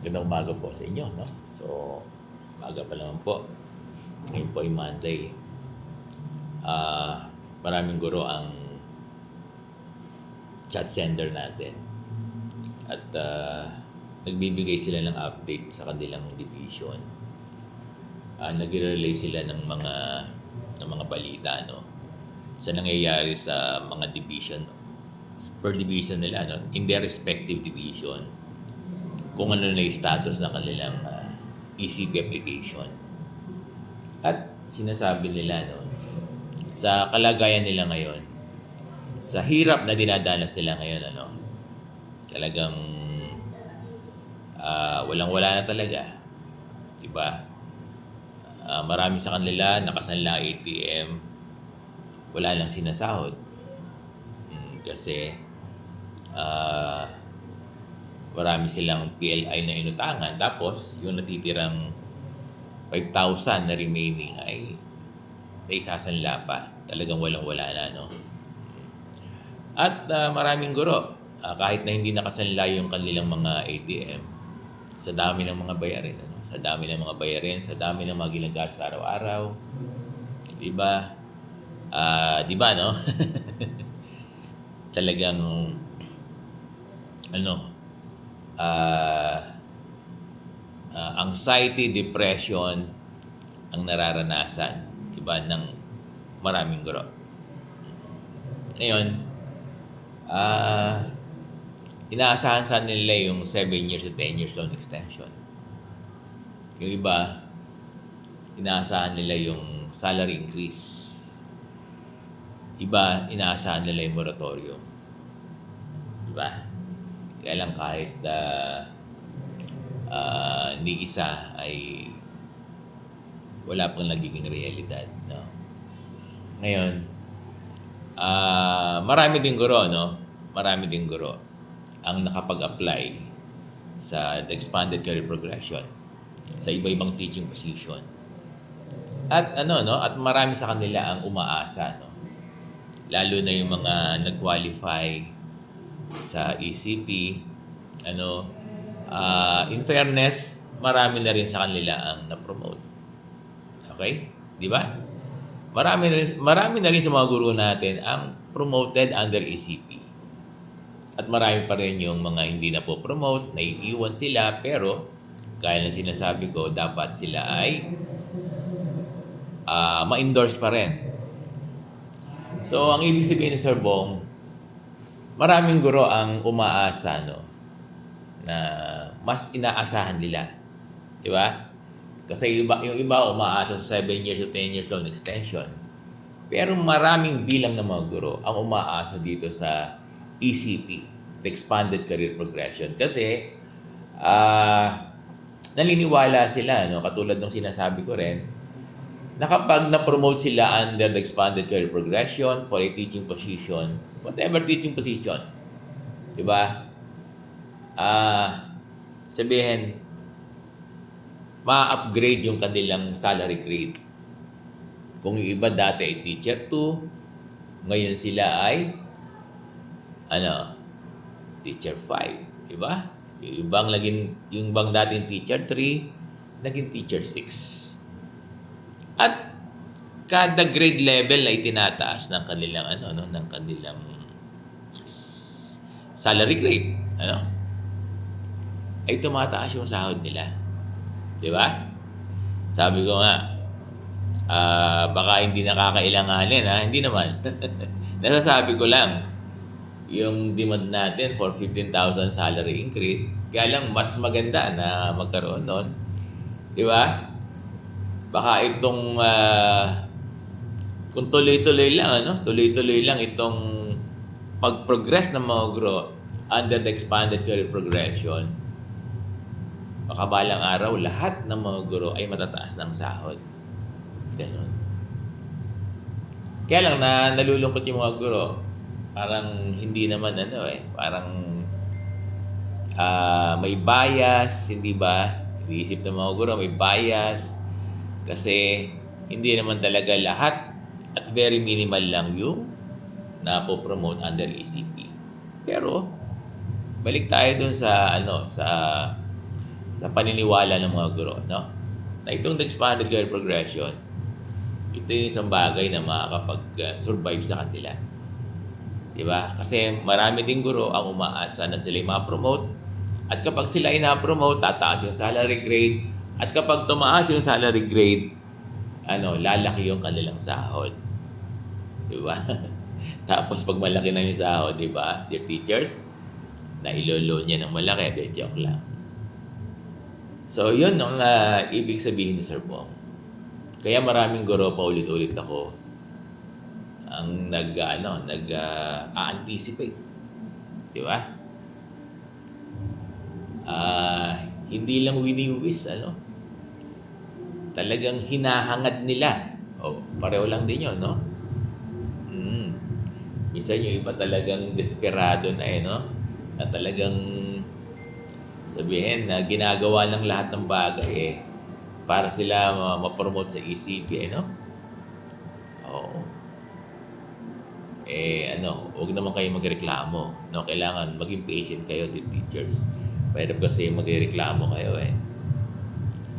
Gandang umaga po sa inyo, no? So, umaga pa naman po. Ngayon po ay Monday. Maraming guro ang chat sender natin. At nagbibigay sila ng update sa kanilang division. Nagre-relay sila ng mga balita, no? Sa nangyayari sa mga division, per division nila, no? In their respective division. Kung ano na yung status ng kanilang ECP application. At sinasabi nila, no, sa kalagayan nila ngayon, sa hirap na dinadanas nila ngayon, ano, talagang walang-wala na talaga. Diba? Marami sa kanila nakasanla ATM, wala lang sinasahod. Kasi marami silang PLI na inutangan. Tapos, yung natitirang 5,000 na remaining ay naisasanla pa. Talagang walang-wala na, no? At maraming guro, kahit na hindi nakasanla yung kanilang mga ATM, sa dami ng mga bayarin, ano? Sa dami ng mga bayarin, sa dami ng mga ginagamit sa araw-araw. Diba? Diba, no? Talagang, anxiety, depression ang nararanasan, diba, ng maraming guro. Ngayon, inaasahan sa nila yung 7 years to 10 years loan extension. Yung iba, inaasahan nila yung salary increase. Iba, inaasahan nila yung moratorium. Diba? Kaya lang kahit ni isa ay wala pang nagiging realidad, no? Ngayon, marami din guro, no? Marami din guro ang nakapag-apply sa the expanded career progression sa iba-ibang teaching position. At at marami sa kanila ang umaasa, no? Lalo na yung mga nag-qualify sa ECP, in fairness, marami na rin sa kanila ang na-promote. Okay? Di ba? Marami na rin sa mga guro natin ang promoted under ECP. At marami pa rin yung mga hindi na po promote, naiiwan sila, pero gaya ng sinasabi ko, dapat sila ay ma-endorse pa rin. So, ang ibig sabihin ni Sir Bong, maraming guro ang umaasa, no, na mas inaasahan nila. Di ba? Kasi yung iba umaasa sa 7 years to 10 years loan extension. Pero maraming bilang ng mga guro ang umaasa dito sa ECP, the Expanded Career Progression. Kasi naniniwala sila, no, katulad ng sinasabi ko rin, na kapag na-promote sila under the Expanded Career Progression for a teaching position, whatever teaching position, di ba? Sabihin, ma-upgrade yung kanilang salary grade. Kung yung iba dati ay teacher 2, ngayon sila ay teacher 5, di ba? Yung ibang dating teacher 3, naging teacher 6. At kada grade level ay tinataas ng kanilang ng kanilang salary grade, ay tumataas yung sahod nila. Di ba? Sabi ko nga, baka hindi nakakailanganin, hindi naman. Nasasabi ko lang, yung demand natin for 15,000 salary increase, kaya lang mas maganda na magkaroon nun. Di ba? Baka itong, kung tuloy-tuloy lang itong pag-progress ng mga guro under the expanded career progression, baka balang araw, lahat ng mga guro ay matataas ng sahod. Ganun. Kaya lang nalulungkot yung mga guro. Parang hindi naman parang may bias, hindi ba? Iniisip ng mga guro, may bias. Kasi hindi naman talaga lahat at very minimal lang yung napopromote under ECP. Pero, balik tayo dun sa sa paniniwala ng mga guro, no? Na itong expanded career progression, ito yung isang bagay na makakapag-survive sa kanila. Diba? Kasi marami ding guro ang umaasa na sila ma-promote. At kapag sila ay na-promote, tataas yung salary grade. At kapag tumaas yung salary grade, lalaki yung kanilang sahod. Diba? Tapos pag malaki na yung sahod, diba? Dear teachers, na ilolo niya ng malaki, de joke lang. So, yun ang ibig sabihin ni Sir Bong. Kaya maraming guro pa ulit-ulit ako ang nag-anticipate. Di ba? Hindi lang wini-wish, talagang hinahangad nila. Pareho lang din yun, no? Minsan yung iba talagang desperado na no? Na talagang sabihin na ginagawa ng lahat ng bagay para sila ma-promote sa ECP, no? Oo. Huwag naman kayo magreklamo, no? Kailangan maging patient kayo, teachers. Pwede kasi magreklamo kayo,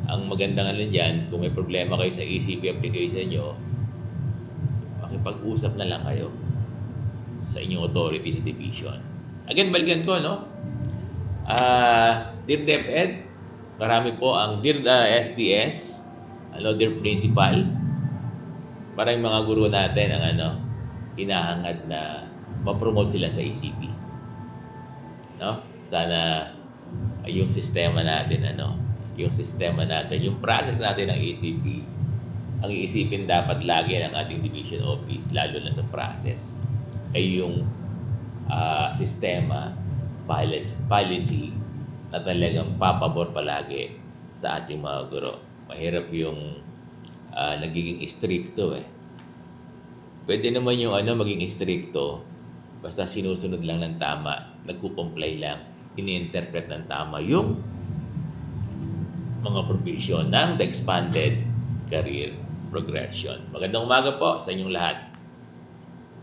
Ang magandang dyan, kung may problema kayo sa ECP application nyo, makipag-usap na lang kayo sa inyong authority sa division. Again, balikan ko, no? Dear DepEd, marami po ang Dear SDS, Dear Principal, para yung mga guro natin ang hinahangad na ma-promote sila sa ECP. No? Sana yung sistema natin, yung process natin ng ECP, ang iisipin dapat lagi ng ating division office, lalo na sa process, ay yung sistema, policy na talagang papabor palagi sa ating mga guro. Mahirap yung nagiging stricto Pwede naman yung maging stricto basta sinusunod lang ng tama, nagko-comply lang, ini-interpret ng tama yung mga provision ng the expanded career progression. Magandang umaga po sa inyong lahat.